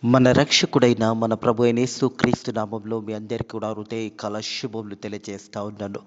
మన రక్షకుడైన మన ప్రభు అయిన యేసుక్రీస్తు నామంలో మీ అందరికీ కూడా హృదయకాల శుభములు తెలియజేస్తా ఉన్నాను.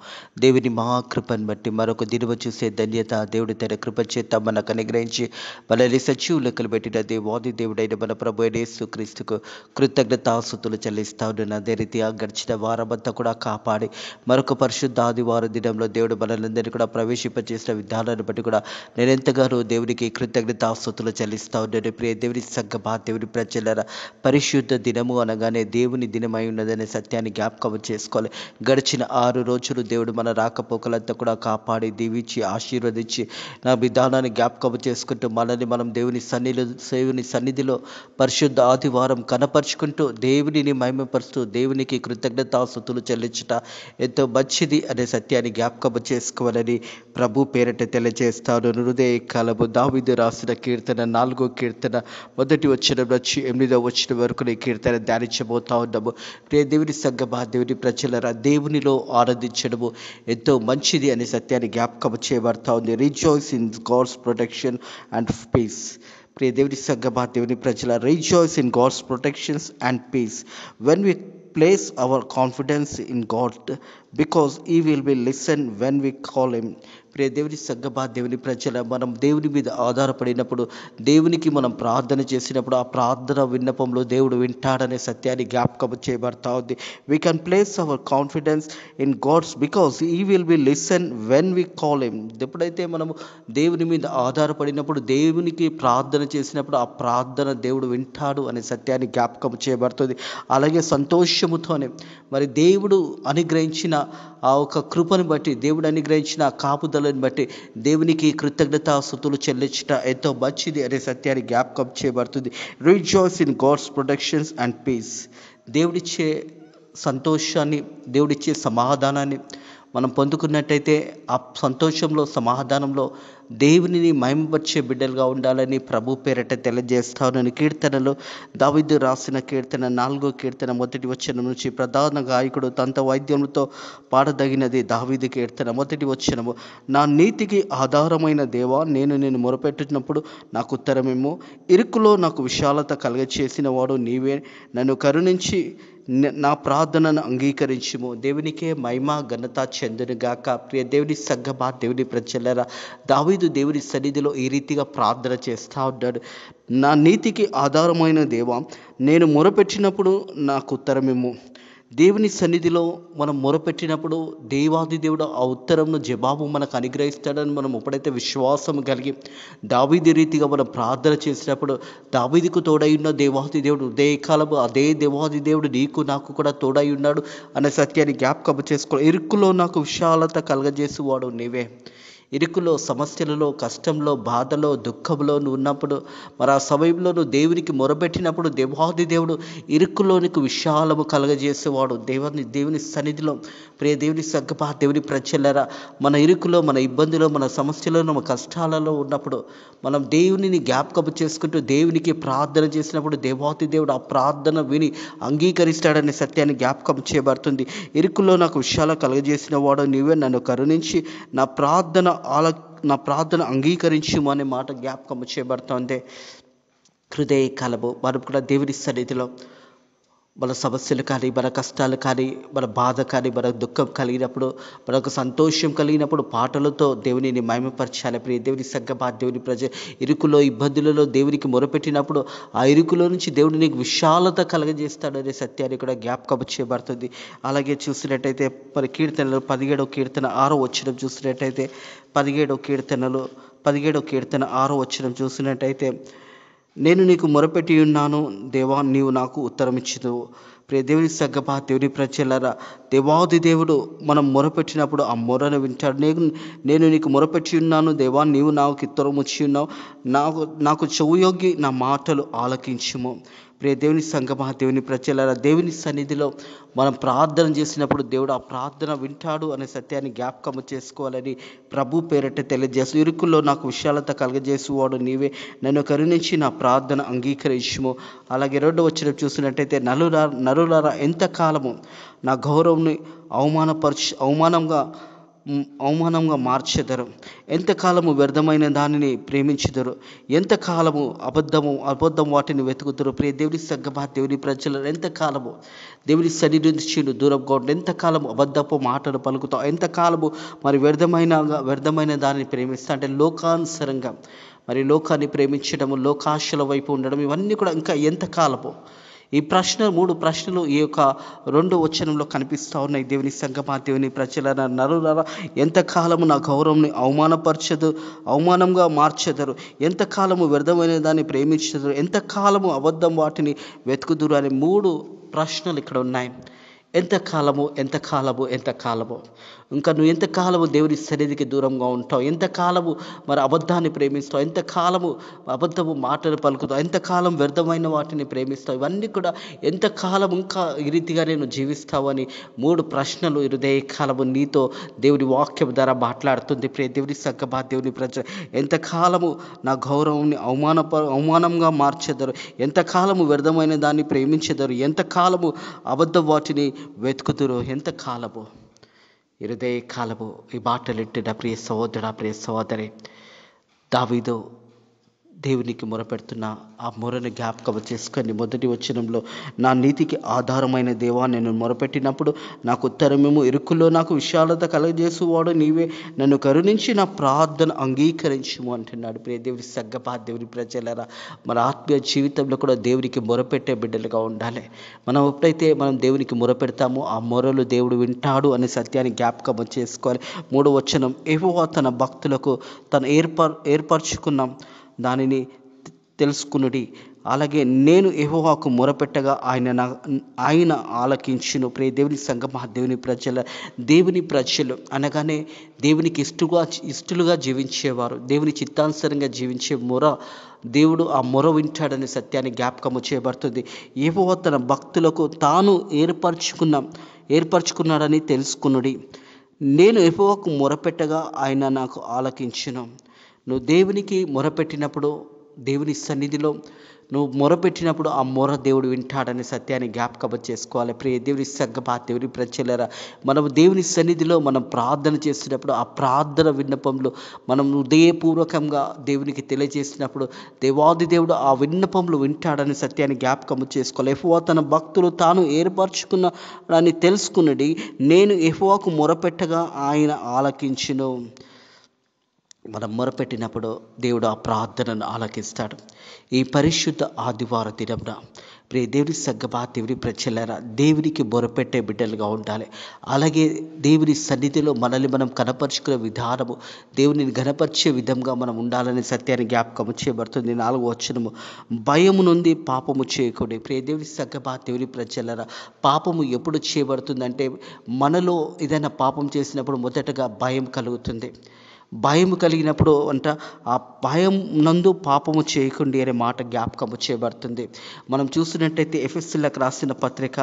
దేవుని మహాకృపను బట్టి మరొక దినము చూసే ధన్యత దేవుడు తన కృప చేత మనకు అనుగ్రహించి మనల్ని సజీవ లెక్కలు పెట్టిన దేవాది దేవుడైన మన ప్రభు అయిన యేసుక్రీస్తుకు కృతజ్ఞతాస్తుతులు చెల్లిస్తా ఉన్నాను. అదే రీతిగా గడిచిన వారమంతా కూడా కాపాడి మరొక పరిశుద్ధ ఆదివారం దినంలో దేవుడు మనలందరినీ కూడా ప్రవేశింపచేసిన విధానాన్ని బట్టి కూడా నేను ఎంతగానో దేవునికి కృతజ్ఞతాస్తుతులు చెల్లిస్తా ఉన్నాను. ప్రియ దేవుని సంగమా, దేవుని ప్రజల పరిశుద్ధ దినము అనగానే దేవుని దినమై ఉన్నదనే సత్యాన్ని జ్ఞాపకం చేసుకోవాలి. గడిచిన 6 రోజులు దేవుడు మన రాకపోకలంతా కూడా కాపాడి దీవించి ఆశీర్వదించి నా విధానాన్ని జ్ఞాపకం చేసుకుంటూ మనల్ని మనం దేవుని సన్నిధిలో పరిశుద్ధ ఆదివారం కనపరుచుకుంటూ దేవునిని మహిమపరుస్తూ దేవునికి కృతజ్ఞతాస్తుతులు చెల్లించుట ఎంతో మంచిది అనే సత్యాన్ని జ్ఞాపకం చేసుకోవాలని ప్రభు పేరట తెలియజేస్తాను. హృదయ కాలము దావీదు రాసిన కీర్తన 4వ కీర్తన మొదటి వచనం నుంచి 8వ వచనం వరకు ఈ కీర్తన ధ్యానించబోతా ఉన్నాము. ప్రియ దేవుని సంగమా, దేవుని ప్రజలరా, దేవునిలో ఆనందించడము ఎంతో మంచిది అనే సత్యాన్ని జ్ఞాపకం చేయబడతా ఉంది. Rejoice in God's protection and peace. ప్రియ దేవుని సంగమా, దేవుని ప్రజల, rejoice in God's protections and peace when we place our confidence in God because he will be listen when we call him. ప్రియ దేవుని సంగమా, దేవుని ప్రజల, మనం దేవుని మీద ఆధారపడినప్పుడు, దేవునికి మనం ప్రార్థన చేసినప్పుడు ఆ ప్రార్థన విన్నపంలో దేవుడు వింటాడనే సత్యాన్ని జ్ఞాపకం చేయబడతా ఉంది. We can place our confidence in gods because he will be listen when we call him. ఎప్పుడైతే మనము దేవుని మీద ఆధారపడినప్పుడు, దేవునికి ప్రార్థన చేసినప్పుడు ఆ ప్రార్థన దేవుడు వింటాడు అనే సత్యాన్ని జ్ఞాపకం చేయబడుతుంది. అలాగే సంతోషముతోనే మరి దేవుడు అనుగ్రహించిన ఆ ఒక కృపను బట్టి, దేవుడు అనుగ్రహించిన కాపుదలను బట్టి దేవునికి కృతజ్ఞతాస్తుతులు చెల్లించుట ఎంతో మంచిది అనే సత్యాన్ని జ్ఞాపకం చేయబడుతుంది. Rejoice in God's protections and peace. దేవుడిచ్చే సంతోషాన్ని, దేవుడిచ్చే సమాధానాన్ని మనం పొందుకున్నట్టయితే ఆ సంతోషంలో, సమాధానంలో దేవునిని మహిమపరిచే బిడ్డలుగా ఉండాలని ప్రభు పేరట తెలియజేస్తానని కీర్తనలో దావీదు రాసిన కీర్తన 4వ కీర్తన మొదటి వచనం నుంచి ప్రధాన గాయకుడు తంత వాయిద్యములతో పాడదగినది దావీదు కీర్తన మొదటి వచనము. నా నీతికి ఆధారమైన దేవా, నేను మొరపెట్టినప్పుడు నాకు ఉత్తరమేమో. ఇరుకులో నాకు విశాలత కలగచేసిన వాడు నీవే. నన్ను కరుణించి నా ప్రార్థనను అంగీకరించుము. దేవునికే మహిమ ఘనత చెందునుగాక. ప్రియ దేవుని సంగమా, దేవుని ప్రజలరా, దావీదు దేవుని సన్నిధిలో ఈ రీతిగా ప్రార్థన చేస్తూ ఉన్నాడు. నా నీతికి ఆధారమైన దేవా, నేను మొరపెట్టినప్పుడు నాకు ఉత్తరమేమో. దేవుని సన్నిధిలో మనం మొరపెట్టినప్పుడు దేవాది దేవుడు ఆ ఉత్తరంను, జవాబు మనకు అనుగ్రహిస్తాడని మనం ఎప్పుడైతే విశ్వాసం కలిగి దావీదు రీతిగా మనం ప్రార్థన చేసినప్పుడు, దావీదుకు తోడై ఉన్న దేవాది దేవుడు ఉదయకాలము అదే దేవాది దేవుడు నీకు నాకు కూడా తోడై ఉన్నాడు అనే సత్యాన్ని జ్ఞాపకం చేసుకో. ఇరుకులో నాకు విశాలత కలగజేసేవాడు నీవే. ఇరుకులో, సమస్యలలో, కష్టంలో, బాధలో, దుఃఖంలో నువ్వు ఉన్నప్పుడు, మరి ఆ సమయంలో నువ్వు దేవునికి మొరపెట్టినప్పుడు దేవాది దేవుడు ఇరుకులో నీకు విశాలము కలగజేసేవాడు. దేవుని సన్నిధిలో ప్రియ దేవుని సంగమా, దేవుని ప్రజలరా, మన ఇరుకులో, మన ఇబ్బందిలో, మన సమస్యలలో, మన కష్టాలలో ఉన్నప్పుడు మనం దేవునిని జ్ఞాపకం చేసుకుంటూ దేవునికి ప్రార్థన చేసినప్పుడు దేవాది దేవుడు ఆ ప్రార్థన విని అంగీకరిస్తాడనే సత్యాన్ని జ్ఞాపకం చేయబడుతుంది. ఇరుకులో నాకు విషయాలు కలుగజేసిన వాడు నీవే. నన్ను కరుణించి నా ప్రార్థన అంగీకరించుము అనే మాట జ్ఞాపకం చేయబడుతుంది. హృదయ కలము మనం కూడా దేవుని సన్నిధిలో మన సమస్యలు కానీ, మన కష్టాలు కానీ, మన బాధ కానీ, మన దుఃఖం కలిగినప్పుడు, మనకు సంతోషం కలిగినప్పుడు పాటలతో దేవునిని మహిమపరచాలి. ప్రియ దేవుని సంగమా, దేవుని ఇరుకులో, ఇబ్బందులలో దేవునికి మొరపెట్టినప్పుడు ఆ ఇరుకులో నుంచి దేవుడు నీకు విశాలత కలగజేస్తాడు అనే సత్యాన్ని కూడా జ్ఞాపకం చేయబడుతుంది. అలాగే చూసినట్టయితే మరి కీర్తనలు 17వ కీర్తన 6వ వచనం చూసినట్టయితే 17వ కీర్తన 6వ వచనం చూసినట్టయితే, నేను నీకు మొరపెట్టి ఉన్నాను దేవా, నీవు నాకు ఉత్తరం ఇచ్చిదువు. ప్రియ దేవుని సంగమా, దేవుని ప్రజలరా, దేవాది దేవుడు మనం మొరపెట్టినప్పుడు ఆ మొరను వింటాడు. నేను నీకు మొరపెట్టి ఉన్నాను దేవా, నీవు నాకు ఉత్తరం ఇచ్చి ఉన్నావు. నాకు చెవుయొగ్గి నా మాటలు ఆలకించుము. ప్రియ దేవుని సంగమా, దేవుని ప్రజలరా, దేవుని సన్నిధిలో మనం ప్రార్థన చేసినప్పుడు దేవుడు ఆ ప్రార్థన వింటాడు అనే సత్యాన్ని జ్ఞాపకం చేసుకోవాలని ప్రభు పేరట తెలియజేస్తూ, ఇరుకుల్లో నాకు విశాలత కలగజేసేవాడు నీవే. నన్ను కరుణించి నా ప్రార్థన అంగీకరించుము. అలాగే 2వ వచనం చూసినట్టయితే, నరులారా ఎంతకాలము నా గౌరవంని అవమానంగా అవమానంగా మార్చెదరు. ఎంతకాలము వ్యర్థమైన దానిని ప్రేమించెదరు. ఎంతకాలము అబద్ధం వాటిని వెతుకుతారు. ప్రియ దేవుని సంగమా, దేవుని ప్రజలు, ఎంతకాలము దేవుని సన్నిధి నుంచి దూరంగా ఉండి ఎంతకాలము అబద్ధపు మాటలు పలుకుతావు, ఎంతకాలము మరి వ్యర్థమైన దానిని ప్రేమిస్తా అంటే లోకానుసరంగా మరి లోకాన్ని ప్రేమించడము, లోకాశల వైపు ఉండడం, ఇవన్నీ కూడా ఇంకా ఎంతకాలము? ఈ మూడు ప్రశ్నలు ఈ యొక్క 2వ వచనంలో కనిపిస్తూ ఉన్నాయి. దేవుని సంగమా, దేవుని ప్రజల నరులారా, ఎంతకాలము నా గౌరవంని అవమానంగా మార్చెదరు, ఎంతకాలము వ్యర్థమైన దాన్ని ప్రేమించెదరు, ఎంతకాలము అబద్ధం వాటిని వెతుకుదురు అనే 3 ప్రశ్నలు ఇక్కడ ఉన్నాయి. ఎంతకాలము, ఎంతకాలము, ఎంతకాలము? ఇంకా నువ్వు ఎంతకాలము దేవుని సన్నిధికి దూరంగా ఉంటావు? ఎంతకాలము మరి అబద్ధాన్ని ప్రేమిస్తావు? ఎంతకాలము అబద్ధపు మాటలు పలుకుతావు? ఎంతకాలం వ్యర్థమైన వాటిని ప్రేమిస్తావు? ఇవన్నీ కూడా ఎంతకాలం ఇంకా ఈ రీతిగా నేను జీవిస్తావు అని 3 ప్రశ్నలు కాలము నీతో దేవుని వాక్యం ద్వారా మాట్లాడుతుంది. ప్రియ దేవుని సంగమా, దేవుని ప్రజ, ఎంతకాలము నా గౌరవాన్ని అవమానంగా మార్చెదరు, ఎంతకాలము వ్యర్థమైన దాన్ని ప్రేమించెదరు, ఎంతకాలము అబద్ధ వాటిని వెతుకుతురు, ఎంతకాలము? కాలము ఈ మాటలింటిన ప్రియ సహోదరుడా, ప్రియ సహోదరి, దావీదు దేవునికి మొరపెడుతున్న ఆ మొరను జ్ఞాపకం చేసుకొని మొదటి వచనంలో, నా నీతికి ఆధారమైన దేవా, నేను మొరపెట్టినప్పుడు నాకు ఉత్తరమేమో, ఇరుకుల్లో నాకు విశాలత కలగజేసేవాడు నీవే, నన్ను కరుణించి నా ప్రార్థన అంగీకరించుము అంటున్నాడు. ప్రియ దేవుని సంగమా, దేవుని ప్రజలరా, మన ఆత్మీయ జీవితంలో కూడా దేవునికి మొరపెట్టే బిడ్డలుగా ఉండాలి. మనం ఎప్పుడైతే దేవునికి మొరపెడతామో ఆ మొరలు దేవుడు వింటాడు అనే సత్యాన్ని జ్ఞాపకం చేసుకోవాలి. 3వ వచనం, యెహోవా తన భక్తులకు తను ఏర్పరచుకున్న దానిని తెలుసుకునుడి, అలాగే నేను యెహోవాకు మొరపెట్టగా ఆయన ఆలకించును. ప్రియ దేవుని సంగమా, దేవుని ప్రజలు అనగానే దేవునికి ఇష్టలుగా జీవించేవారు, దేవుని చిత్తానుసారంగా జీవించే దేవుడు ఆ మొర వింటాడనే సత్యాన్ని జ్ఞాపకము చేయబడుతుంది. యెహోవా తన భక్తులకు తాను ఏర్పరచుకున్నాడని తెలుసుకునుడి, నేను యెహోవాకు మొరపెట్టగా ఆయన నాకు ఆలకించును. నువ్వు దేవునికి మొరపెట్టినప్పుడు, దేవుని సన్నిధిలో నువ్వు మొరపెట్టినప్పుడు ఆ మొర దేవుడు వింటాడనే సత్యాన్ని జ్ఞాపకం చేసుకోవాలి. ప్రియ దేవుని సంగమా, దేవుని ప్రజలరా, మనం దేవుని సన్నిధిలో మనం ప్రార్థన చేసినప్పుడు ఆ ప్రార్థన విన్నపంలో మనం హృదయపూర్వకంగా దేవునికి తెలియజేసినప్పుడు దేవాది దేవుడు ఆ విన్నపంలో వింటాడనే సత్యాన్ని జ్ఞాపకం చేసుకోవాలి. యెహోవా తన భక్తులు తాను ఏర్పరచుకున్నాడని తెలుసుకున్నది, నేను యెహోవాకు మొరపెట్టగా ఆయన ఆలకించును. మనం మొరపెట్టినప్పుడు దేవుడు ఆ ప్రార్థనను ఆలకిస్తాడు. ఈ పరిశుద్ధ ఆదివార దినంన ప్రియ దేవుని సంగమా, దేవుని ప్రజలారా, దేవునికి మొరపెట్టే బిడ్డలుగా ఉండాలి. అలాగే దేవుని సన్నిధిలో మనల్ని మనం కనపరుచుకునే విధానము, దేవుని గణపరిచే విధంగా మనం ఉండాలనే సత్యాన్ని జ్ఞాపకం చేయబడుతుంది. 4వ వచనము, భయము నుండి పాపము చేయకూడదు. ప్రియ దేవుని సంగమా, దేవుని ప్రజలారా, పాపము ఎప్పుడు చేయబడుతుందంటే మనలో ఏదైనా పాపం చేసినప్పుడు మొదటగా భయం కలుగుతుంది. భయం కలిగినప్పుడు ఆ భయం నందు పాపము చేయకండి అనే మాట జ్ఞాపకము చేయబడుతుంది. మనం చూసినట్టయితే ఎఫెసీయులకు రాసిన పత్రిక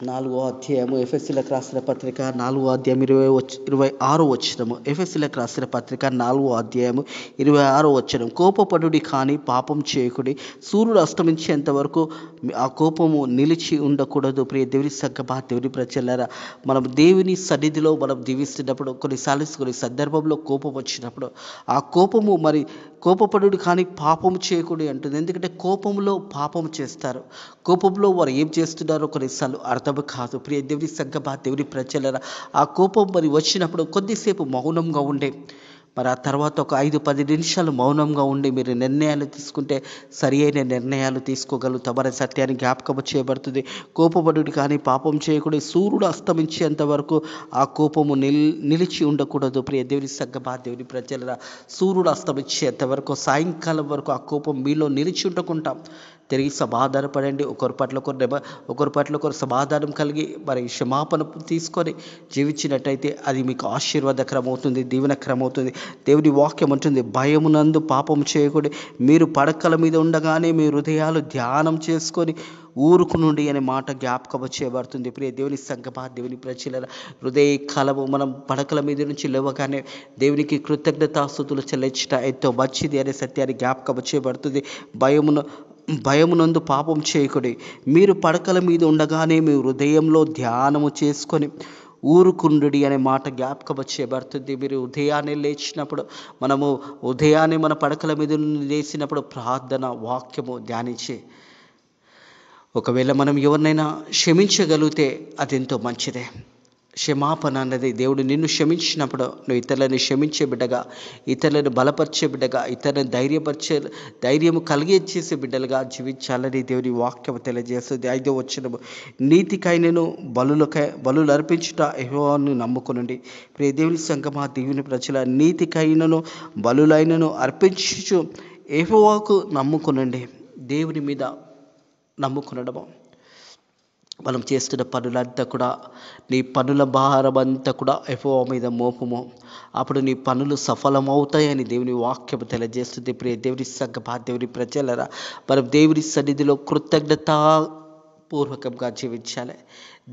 4వ అధ్యాయము, ఎఫెసీయులకు రాసిన పత్రిక 4వ అధ్యాయం 26వ వచనము. ఎఫెసీయులకు రాసిన పత్రిక 4వ అధ్యాయము 26వ వచనం, కోపపడుడి కానీ పాపం చేయకుడి, సూర్యుడు అస్తమించేంత వరకు ఆ కోపము నిలిచి ఉండకూడదు. ప్రియ దేవుని సంగమా, దేవుని ప్రజలారా, మనం దేవుని సన్నిధిలో మనం జీవిస్తున్నప్పుడు కొన్ని సందర్భంలో కోపం వచ్చినప్పుడు ఆ కోపము మరి కోపపడుడు కానీ పాపము చేయకూడదు అంటుంది. ఎందుకంటే కోపంలో పాపము చేస్తారు. కోపంలో వారు ఏం చేస్తున్నారో కొన్నిసార్లు అర్థం కాదు. ప్రియ దేవుని సంగమా, దేవుని ప్రజలారా, ఆ కోపం మరి వచ్చినప్పుడు కొద్దిసేపు మౌనంగా ఉండే, మరి ఆ తర్వాత ఒక 5-10 నిమిషాలు మౌనంగా ఉండి మీరు నిర్ణయాలు తీసుకుంటే సరి అయిన నిర్ణయాలు తీసుకోగలుగుతామనే సత్యాన్ని జ్ఞాపకం చేయబడుతుంది. కోపపడుడు కానీ పాపం చేయకూడదు, సూర్యుడు అస్తమించేంత వరకు ఆ కోపము నిలిచి ఉండకూడదు. ప్రియ దేవుని సంగమా, దేవుని ప్రజలరా, సూర్యుడు అస్తమించేంత వరకు, సాయంకాలం వరకు ఆ కోపం మీలో నిలిచి ఉండకుంటాం. తిరిగి సమాధానపడండి, ఒకరి పట్ల ఒకరు సమాధానం కలిగి మరి క్షమాపణ తీసుకొని జీవించినట్టయితే అది మీకు ఆశీర్వాదకరమవుతుంది, దీవెనకరమవుతుంది. దేవుని వాక్యం అంటుంది, భయమునందు పాపం చేయకూడదు, మీరు పడకల మీద ఉండగానే మీ హృదయాలు ధ్యానం చేసుకొని ఊరుకునుండి అనే మాట జ్ఞాపకం చేయబడుతుంది. ప్రియ దేవుని సంగమా, దేవుని ప్రజల హృదయ కలము, మనం పడకల మీద నుంచి లేవగానే దేవునికి కృతజ్ఞతాస్తుతులు చెల్లించట ఎంతో మంచిది అనే సత్యాన్ని జ్ఞాపకం చేయబడుతుంది. భయమునందు పాపం చేయకుడి. మీరు పడకల మీద ఉండగానే మీ హృదయంలో ధ్యానము చేసుకొని ఊరుకుండుడి అనే మాట జ్ఞాపకం చేయబడుతుంది. మీరు ఉదయాన్నే లేచినప్పుడు, మనము ఉదయాన్నే మన పడకల మీద నుండి లేచినప్పుడు ప్రార్థన వాక్యము ధ్యానించి, ఒకవేళ మనం ఎవరినైనా క్షమించగలిగితే అదెంతో మంచిదే. క్షమాపణ అన్నది, దేవుడు నిన్ను క్షమించినప్పుడు నువ్వు ఇతరులని క్షమించే బిడ్డగా, ఇతరులను బలపరిచే బిడ్డగా, ఇతరులను ధైర్యము కలిగేసేసే బిడ్డలుగా జీవించాలని దేవుని వాక్యం తెలియజేస్తుంది. 5వ వచనము, నీతికైనను బలులు అర్పించుట యెహోవాను నమ్ముకొనుడి. ప్రియ దేవుని సంగమా, దేవుని ప్రజల, నీతికైనను బలులైనను అర్పించు యెహోవాకు నమ్ముకొనండి. దేవుని మీద నమ్ముకొనడము. మనం చేస్తున్న పనులంతా కూడా, నీ పనుల భారం అంతా కూడా యెహోవా మీద మోపము. అప్పుడు నీ పనులు సఫలమవుతాయని దేవుని వాక్యం తెలియజేస్తుంది. ప్రియ దేవుని సంగమా, దేవుని ప్రజలరా, మనం దేవుని సన్నిధిలో కృతజ్ఞతాపూర్వకంగా జీవించాలి.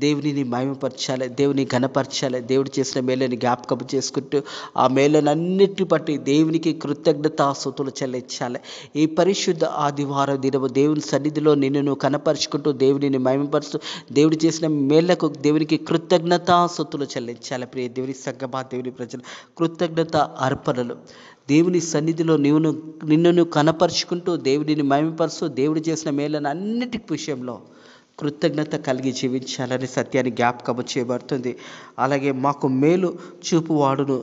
దేవునిని మహిమపరచాలి, దేవుని ఘనపరచాలి. దేవుడు చేసిన మేలని జ్ఞాపకం చేసుకుంటూ ఆ మేలనన్నిటి బట్టి దేవునికి కృతజ్ఞతాస్తుతులు చెల్లించాలి. ఈ పరిశుద్ధ ఆదివారం దినము దేవుని సన్నిధిలో నిన్ను నువ్వు కనపరుచుకుంటూ దేవునిని మహిమపరుస్తూ దేవుడు చేసిన మేళ్లకు దేవునికి కృతజ్ఞతాస్తుతులు చెల్లించాలి. ప్రియ దేవుని సంగమా, దేవుని ప్రజలు, కృతజ్ఞత అర్పణలు దేవుని సన్నిధిలో నిన్ను కనపరుచుకుంటూ దేవుడిని మహిమపరుస్తూ దేవుడు చేసిన మేలను అన్నిటి విషయంలో కృతజ్ఞత కలిగి జీవించాలని సత్యాన్ని జ్ఞాపకం చేయబడుతుంది. అలాగే మాకు మేలు చూపువాడును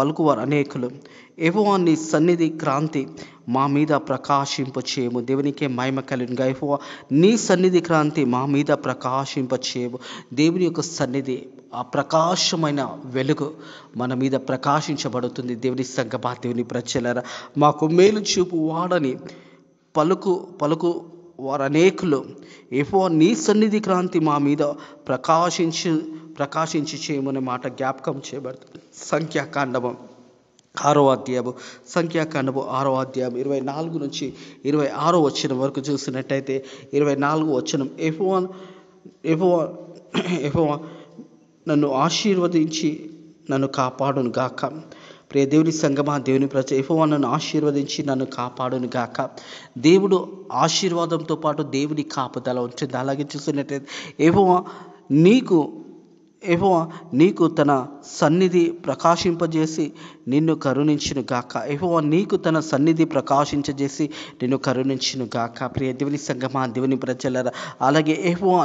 పలుకువారు అనేకులు. యెహోవా నీ సన్నిధి క్రాంతి మా మీద ప్రకాశింపచేయము. దేవునికే మహిమ కలుగునుగా. యెహోవా నీ సన్నిధి క్రాంతి మా మీద ప్రకాశింపచేయము. దేవుని యొక్క సన్నిధి, ఆ ప్రకాశమైన వెలుగు మన మీద ప్రకాశించబడుతుంది. దేవుని సంగమా, దేవుని ప్రజలారా, మాకు మేలు చూపు వాడని పలుకు వారు అనేకులు. యెహోవా నీ సన్నిధి క్రాంతి మా మీద ప్రకాశించి చేయమనే మాట జ్ఞాపకం చేయబడుతుంది. సంఖ్యాకాండము 6వ అధ్యాయము 24 నుంచి 26 వచనం వరకు చూసినట్టయితే, 24 వచనం, యెహోవా నన్ను ఆశీర్వదించి నన్ను కాపాడును గాక. ప్రియ దేవుని సంగమా, దేవుని ప్రజ, యెహోవా నన్ను ఆశీర్వదించి నన్ను కాపాడును గాక. దేవుడు ఆశీర్వాదంతో పాటు దేవుని కాపుదల ఉంటుంది. అలాగే చూసినట్టయితే, యెహోవా నీకు తన సన్నిధి ప్రకాశింపజేసి నిన్ను కరుణించును గాక. యెహోవా నీకు తన సన్నిధి ప్రకాశించజేసి నిన్ను కరుణించును గాక. ప్రియ దేవుని సంగమా, దేవుని ప్రజలారా, అలాగే యెహోవా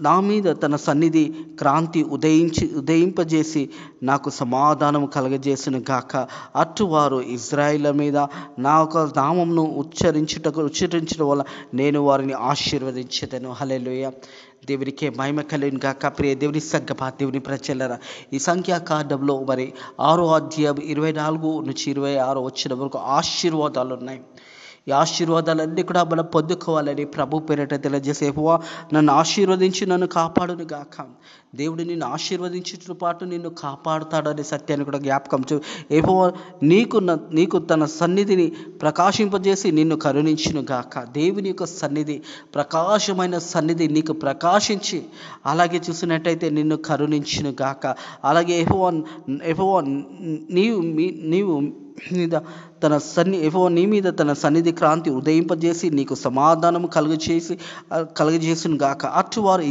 నా మీద తన సన్నిధి క్రాంతి ఉదయింపజేసి నాకు సమాధానం కలగజేసును గాక. అట్టువారు ఇజ్రాయేలు మీద నా ఒక నామమును ఉచ్చరించడం వల్ల నేను వారిని ఆశీర్వదించెదను. హల్లెలూయా. దేవునికే మహిమ కలుగును గాక. ప్రియ దేవుని సంగమా, దేవుని ప్రజలారా, ఈ సంఖ్యాకాండంలో మరి 6వ అధ్యాయం 24 నుంచి 26 వచ్చిన వరకు ఆశీర్వాదాలు ఉన్నాయి. ఈ ఆశీర్వాదాలన్నీ కూడా మనం పొందుకోవాలని ప్రభు పేరిట తెలియజేసే, యెహోవా నన్ను ఆశీర్వదించి నన్ను కాపాడును గాక. దేవుడు నిన్ను ఆశీర్వదించుతో పాటు నిన్ను కాపాడుతాడనే సత్యాన్ని కూడా జ్ఞాపకం యెహోవా నీకు తన సన్నిధిని ప్రకాశింపజేసి నిన్ను కరుణించును గాక. దేవుని యొక్క సన్నిధి, ప్రకాశమైన సన్నిధి నీకు ప్రకాశించి అలాగే చూసినట్టయితే నిన్ను కరుణించును గాక. అలాగే యెహోవా నీ మీద తన సన్నిధి క్రాంతి ఉదయింపజేసి నీకు సమాధానము కలుగజేసును గాక. అట్టువారు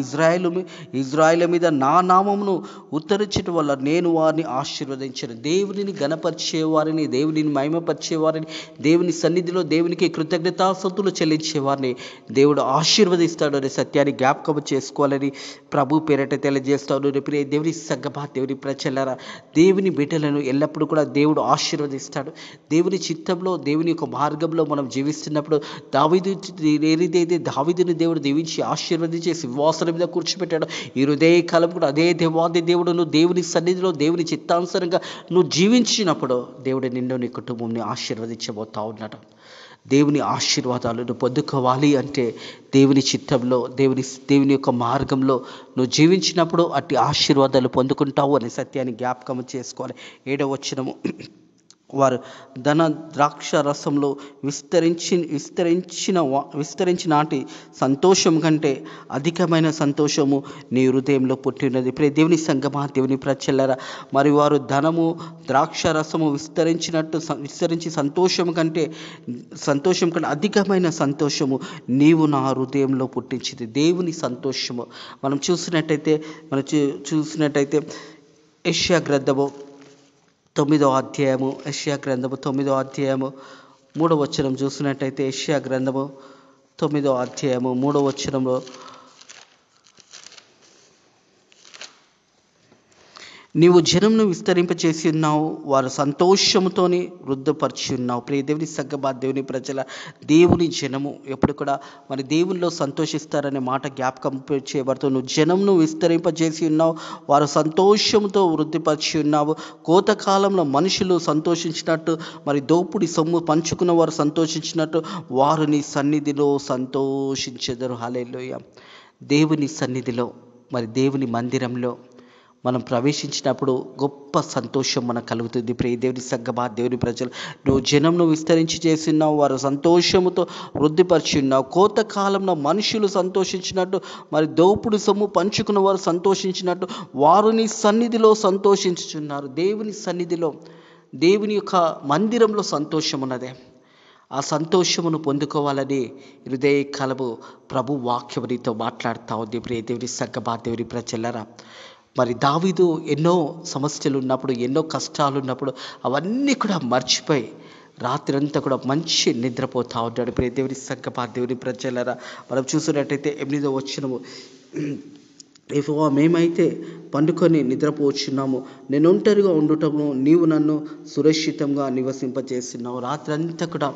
ఇజ్రాయేలు మీద నా నామమును ఉత్తరించడం వల్ల నేను వారిని ఆశీర్వదించను. దేవునిని గణపరిచేవారిని, దేవునిని మహిమపరిచేవారిని, దేవుని సన్నిధిలో దేవునికి కృతజ్ఞతాస్తుతులు చెల్లించేవారిని దేవుడు ఆశీర్వదిస్తాడు అనే సత్యాన్ని జ్ఞాపకం చేసుకోవాలని ప్రభు పేరిట తెలియజేస్తాడు. ప్రియ దేవుని సంగమా, దేవుని ప్రజలారా, దేవుని బిడ్డలను ఎల్లప్పుడూ కూడా దేవుడు ఆశీర్వదిస్తాడు. దేవుని చిత్తంలో, దేవుని యొక్క మార్గంలో మనం జీవిస్తున్నప్పుడు దావీదుని దేవుడు దీవించి ఆశీర్వదించి సింహాసనం మీద కూర్చోబెట్టాడు. ఈ హృదయ కాలం కూడా అదే దేవాది దేవుడు నువ్వు దేవుని సన్నిధిలో దేవుని చిత్తానుసారంగా నువ్వు జీవించినప్పుడు దేవుడు నిన్ను, నీ కుటుంబంని ఆశీర్వదించబోతా ఉన్నాడు. దేవుని ఆశీర్వాదాలను పొందుకోవాలి అంటే దేవుని చిత్తంలో, దేవుని యొక్క మార్గంలో నువ్వు జీవించినప్పుడు అట్టి ఆశీర్వాదాలు పొందుకుంటావు అనే సత్యాన్ని జ్ఞాపకం చేసుకోవాలి. 7వ వచనము, వారు ధన ద్రాక్ష రసంలో విస్తరించి నాటి సంతోషం కంటే అధికమైన సంతోషము నీ హృదయంలో పుట్టినది. ప్రియ దేవుని సంగమా, దేవుని ప్రజలారా, మరి వారు ధనము ద్రాక్ష రసము విస్తరించి సంతోషం కంటే అధికమైన సంతోషము నీవు నా హృదయంలో పుట్టించింది. దేవుని సంతోషము మనం చూసినట్టయితే యెషయా గ్రంథము 9వ అధ్యాయము, యెషయా గ్రంథము 9వ అధ్యాయము 3వ వచనం చూసినట్టయితే, యెషయా గ్రంథము 9వ అధ్యాయము 3వ వచనంలో, నీవు జనంను విస్తరింపచేసి ఉన్నావు, వారు సంతోషముతోని వృద్ధపరిచి ఉన్నావు. ప్రియ దేవుని సంగమా, దేవుని ప్రజల, దేవుని జనము ఎప్పుడు కూడా మరి దేవుల్లో సంతోషిస్తారనే మాట జ్ఞాపకం చేయబడుతుంది. నువ్వు జనంను విస్తరింపజేసి ఉన్నావు, వారు సంతోషంతో వృద్ధిపరిచి ఉన్నావు. కోతకాలంలో మనుషులు సంతోషించినట్టు, మరి దోపుడి సొమ్ము పంచుకున్న వారు సంతోషించినట్టు వారు నీ సన్నిధిలో సంతోషించెదరు. హల్లెలూయా. దేవుని సన్నిధిలో, మరి దేవుని మందిరంలో మనం ప్రవేశించినప్పుడు గొప్ప సంతోషం మనకు కలుగుతుంది. ప్రియ దేవుని సంగమా, దేవుని ప్రజలు, నువ్వు జనంను విస్తరించి చేసినావు, వారు సంతోషముతో వృద్ధిపరిచి ఉన్నావు. కోతకాలంలో మనుషులు సంతోషించినట్టు, మరి దోపుడు సొమ్ము పంచుకున్న వారు సంతోషించినట్టు వారు నీ సన్నిధిలో సంతోషించుచున్నారు. దేవుని సన్నిధిలో, దేవుని యొక్క మందిరంలో సంతోషం ఉన్నదే. ఆ సంతోషమును పొందుకోవాలని హృదయకాలము ప్రభు వాక్యము నీతో మాట్లాడుతూ ఉంది. ప్రియ దేవుని సంగమా, దేవుని ప్రజలారా, మరి దావీదు ఎన్నో సమస్యలు ఉన్నప్పుడు, ఎన్నో కష్టాలు ఉన్నప్పుడు అవన్నీ కూడా మర్చిపోయి రాత్రంతా కూడా మంచి నిద్రపోతూ ఉంటాడు. ప్రియ దేవుని సంగమా, దేవుని ప్రజలారా, మనం చూసినట్టయితే 8వ వచనము, యెహోవా, మేమైతే పండుకొని నిద్రపోచున్నాము, నేను ఒంటరిగా ఉండటము నీవు నన్ను సురక్షితంగా నివసింపజేస్తున్నావు. రాత్రంతా కూడా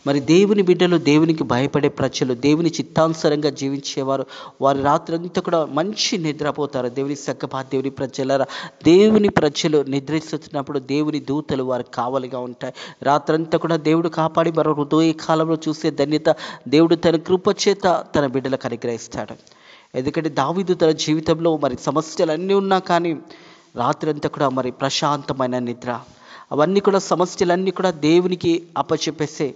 మరి దేవుని బిడ్డలు, దేవునికి భయపడే ప్రజలు, దేవుని చిత్తానుసారంగా జీవించేవారు, వారి రాత్రంతా కూడా మంచి నిద్రపోతారు. దేవుని సంగమా, దేవుని ప్రజలారా, దేవుని ప్రజలు నిద్రిస్తున్నప్పుడు దేవుని దూతలు వారికి కావలిగా ఉంటాయి. రాత్రంతా కూడా దేవుడు కాపాడి మరో హృదయ కాలంలో చూసే ధన్యత దేవుడు తన కృప చేత తన బిడ్డలకు అనుగ్రహిస్తాడు. ఎందుకంటే దావీదు తన జీవితంలో మరి సమస్యలు అన్నీ ఉన్నా కానీ రాత్రంతా కూడా మరి ప్రశాంతమైన నిద్ర, అవన్నీ కూడా సమస్యలన్నీ కూడా దేవునికి అప్పచెప్పేసే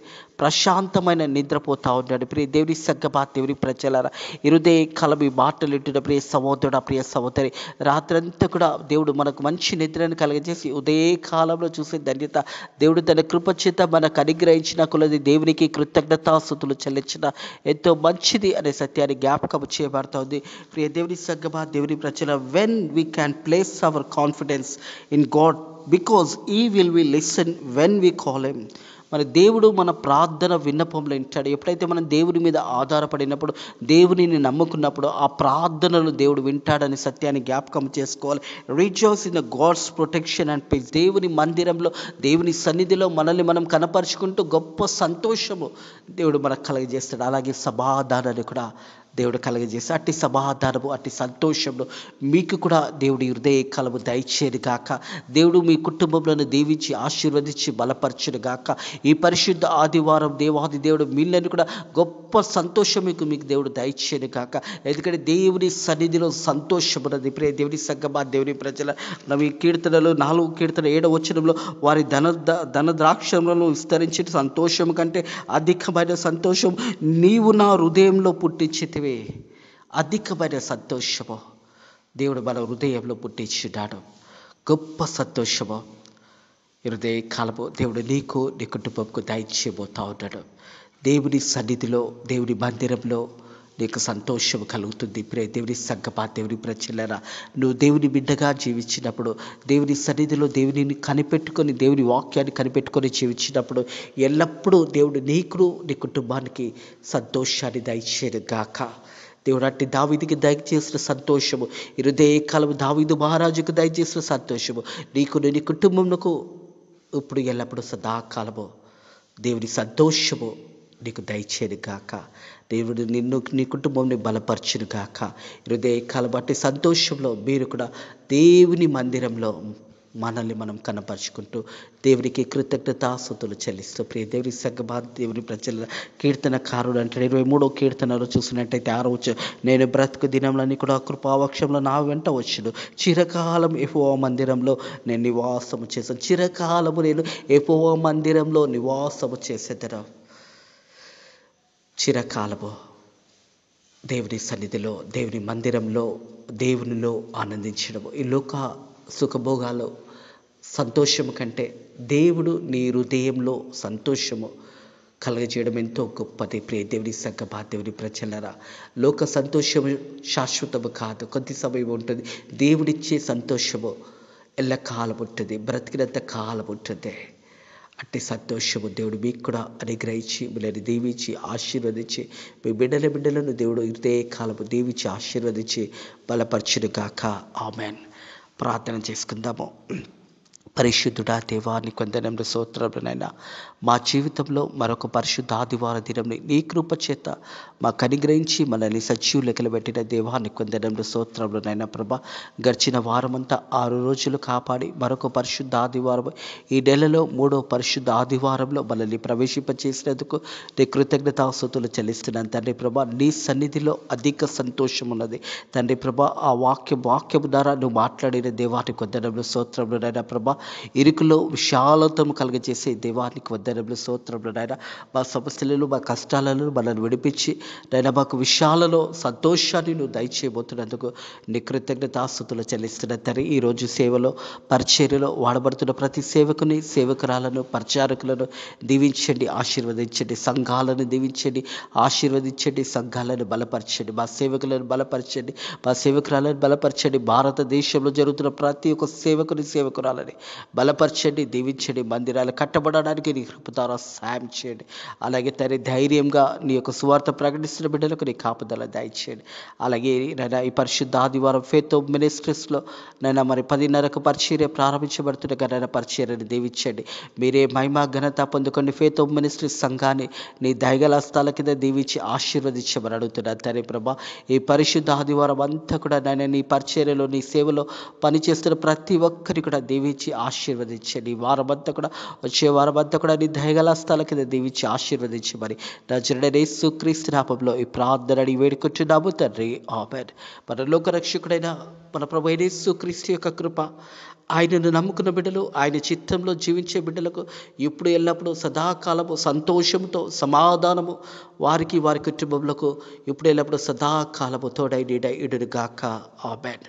ప్రశాంతమైన నిద్రపోతూ ఉన్నాడు. ప్రియ దేవుని సంగమా, దేవుని ప్రజలారా, హృదయ కలమి మాటలు వింటున్న ప్రియ సహోదరుడు, ప్రియ సహోదరి, రాత్రంతా కూడా దేవుడు మనకు మంచి నిద్రను కలగజేసి ఉదయ కాలంలో చూసే ధన్యత దేవుడు తన కృప చేత మనకు అనుగ్రహించిన కొలది దేవునికి కృతజ్ఞతాస్తుతులు చెల్లించిన ఎంతో మంచిది అనే సత్యాన్ని జ్ఞాపకం చేయబడుతుంది. ప్రియ దేవుని సంగమా, దేవుని ప్రజల, when we can place our confidence in God, because he will be listen when we call him. మరి దేవుడు మన ప్రార్థన విన్నపంలో వింటాడు. ఎప్పుడైతే మనం దేవుని మీద ఆధారపడినప్పుడు, దేవునిని నమ్ముకున్నప్పుడు ఆ ప్రార్థనలు దేవుడు వింటాడని సత్యాన్ని జ్ఞాపకం చేసుకోవాలి. Rejoice in the God's protection and peace. దేవుని మందిరంలో, దేవుని సన్నిధిలో మనల్ని మనం కనపరుచుకుంటూ గొప్ప సంతోషము దేవుడు మనకు కలుగజేస్తాడు. అలాగే సమాధానాన్ని కూడా దేవుడు కలుగజేసి అట్టి సమాధానము, అట్టి సంతోషంలో మీకు కూడా దేవుడి హృదయ కలము దయచేయను గాక. దేవుడు మీ కుటుంబంలో దీవించి ఆశీర్వదించి బలపరచును గాక. ఈ పరిశుద్ధ ఆదివారం దేవాది దేవుడు మీళ్ళని కూడా గొప్ప సంతోషం మీకు దేవుడు దయచేయను గాక. ఎందుకంటే దేవుని సన్నిధిలో సంతోషం ఉన్నది. ప్రియ దేవుని సంగమా, దేవుని ప్రజల, మనం ఈ కీర్తనలో 4వ కీర్తన 7వ వచనంలో, వారి ధన ద్రాక్షలను విస్తరించిన సంతోషం కంటే అధికమైన సంతోషం నీవు నా హృదయంలో పుట్టించితివి. అధికమైన సంతోషము దేవుడు మన హృదయంలో పుట్టించున్నాడు. గొప్ప సంతోషము హృదయ కాలము దేవుడు నీకు, నీ కుటుంబంకు దయచేయబోతా ఉన్నాడు. దేవుని సన్నిధిలో, దేవుని మందిరంలో నీకు సంతోషం కలుగుతుంది. ప్రియ దేవుని సంగమా, దేవుని ప్రజలారా, నువ్వు దేవుని బిడ్డగా జీవించినప్పుడు, దేవుని సన్నిధిలో దేవునిని కనిపెట్టుకొని, దేవుని వాక్యాన్ని కనిపెట్టుకొని జీవించినప్పుడు ఎల్లప్పుడూ దేవుడు నీకు, నీ కుటుంబానికి సంతోషాన్ని దయచేయను గాక. దేవుడు అట్టి దావీదుకి దయచేసిన సంతోషము, హృదయ కాలము దావీదు మహారాజుకు దయచేసిన సంతోషము నీకు, నీ కుటుంబమునకు ఇప్పుడు ఎల్లప్పుడూ సదాకాలము దేవుని సంతోషము నీకు దయచేయను గాక. దేవుడు నిన్ను, నీ కుటుంబంని బలపరచును గాక. హృదయ కాలం అట్టి సంతోషంలో మీరు కూడా దేవుని మందిరంలో మనల్ని మనం కనపరుచుకుంటూ దేవునికి కృతజ్ఞతాస్తుతులు చెల్లిస్తూ ప్రియ దేవుని సంగమా, దేవుని ప్రజల కీర్తనకారుడు అంటే 23వ కీర్తనలో చూసినట్టయితే 6వ నేను బ్రతుకు దినంలోని కూడా కృపావక్షంలో నా వెంట వచ్చును. చిరకాలం యెహోవా మందిరంలో నేను నివాసము చేశాను. చిరకాలము నేను యెహోవా మందిరంలో నివాసము చేసేదను. చిరకాలము దేవుని సన్నిధిలో, దేవుని మందిరంలో, దేవునిలో ఆనందించడము. ఈ లోక సుఖభోగాలు సంతోషము కంటే దేవుడు నీ హృదయంలో సంతోషము కలగజేయడం ఎంతో గొప్పది. ప్రియ దేవుని సంగమా, దేవుని ప్రజలరా, లోక సంతోషము శాశ్వతము కాదు, కొద్ది సమయం ఉంటుంది. దేవుడిచ్చే సంతోషము ఎల్లకాలం ఉంటుంది, బ్రతికినంత కాలం ఉంటుంది. అట్టి సంతోషము దేవుడు మీకు కూడా అనుగ్రహించి మిమ్మల్ని దీవించి ఆశీర్వదించి మీ బిడ్డలను దేవుడు ఇదే కాలము దీవించి ఆశీర్వదించి బలపరచును గాక. ఆమెన్. ప్రార్థన చేసుకుందాము. పరిశుద్ధుడా దేవా, నీ కొందనంలో స్తోత్రములనైనా మా జీవితంలో మరొక పరిశుద్ధ ఆదివార దినంని నీ కృప చేత మాకు అనుగ్రహించి మనల్ని సజీవ లెక్కలు పెట్టిన దేవా, నీ కొందనంలో స్తోత్రములనైనా ప్రభా, గడిచిన వారమంతా 6 రోజులు కాపాడి మరొక పరిశుద్ధ ఆదివారం ఈ నెలలో 3వ పరిశుద్ధ ఆదివారంలో మనల్ని ప్రవేశింపచేసినందుకు నీ కృతజ్ఞతాస్తుతులు చెల్లిస్తున్నాను తండ్రి ప్రభా. నీ సన్నిధిలో అధిక సంతోషం ఉన్నది తండ్రి ప్రభా. ఆ వాక్యము ద్వారా నువ్వు మాట్లాడిన దేవానికి కొందనంలో స్తోత్రములనైనా ప్రభా. ఇరుకులో విశాలతను కలుగజేసే దేవానికి వందనములు స్తోత్రములు నాయన. మా సమస్యలను, మా కష్టాలను మనల్ని విడిపించి నాయన మాకు విశాలలో సంతోషాన్ని నువ్వు దయచేయబోతున్నందుకు నీ కృతజ్ఞతాస్తుతులు చెల్లిస్తున్న తండ్రి. ఈరోజు సేవలో, పరిచర్యలో వాడబడుతున్న ప్రతి సేవకుని, సేవకురాలను, పరిచారకులను దీవించండి, ఆశీర్వదించండి. సంఘాలను దీవించండి, ఆశీర్వదించండి. సంఘాలను బలపరచండి, మా సేవకులను బలపరచండి, మా సేవకురాలను బలపరచండి. భారతదేశంలో జరుగుతున్న ప్రతి ఒక్క సేవకుని, సేవకురాలని బలపరచండి, దీవించండి. మందిరాలు కట్టబడడానికి నీ కృప ద్వారా సాయం చేయండి. అలాగే తండ్రి ధైర్యంగా నీ యొక్క సువార్త ప్రకటిస్తున్న బిడ్డలకు నీ కాపుదల దయచేయండి. అలాగే నైనా ఈ పరిశుద్ధ ఆదివారం ఫేత్ ఆఫ్ మినిస్ట్రీస్లో నైనా మరి 10:30కు పరిచర్య ప్రారంభించబడుతున్న ఘన పరిచర్యని దీవించండి. మీరే మహిమ ఘనత పొందుకొని ఫేత్ ఆఫ్ మినిస్ట్రీస్ సంఘాన్ని నీ దయగల హస్తాల కింద దీవించి ఆశీర్వదించమని అడుగుతున్నాను తండ్రి ప్రభా. ఈ పరిశుద్ధ ఆదివారం అంతా కూడా నైనా నీ పరిచర్యలో, నీ సేవలో పనిచేస్తున్న ప్రతి ఒక్కరి కూడా దీవించి ఆశీర్వదించండి. ఈ వారమంతా కూడా, వచ్చే వారమంతా కూడా నీ దయగల హస్తాల కింద దీవించి ఆశీర్వదించమని నజరేయుడైన యేసుక్రీస్తు నామములో ఈ ప్రార్థన అడిగి వేడుకుంటున్నాము తండ్రి. ఆమేన్. మన లోక రక్షకుడైన మన ప్రభువైన యేసుక్రీస్తు యొక్క కృప, ఆయనను నమ్ముకున్న బిడ్డలు, ఆయన చిత్తంలో జీవించే బిడ్డలకు ఇప్పుడు ఎల్లప్పుడూ సదాకాలము సంతోషంతో సమాధానము వారికి, వారి కుటుంబములకు ఇప్పుడు ఎల్లప్పుడూ సదాకాలము తోడై నీడై ఇడును గాక. ఆమేన్.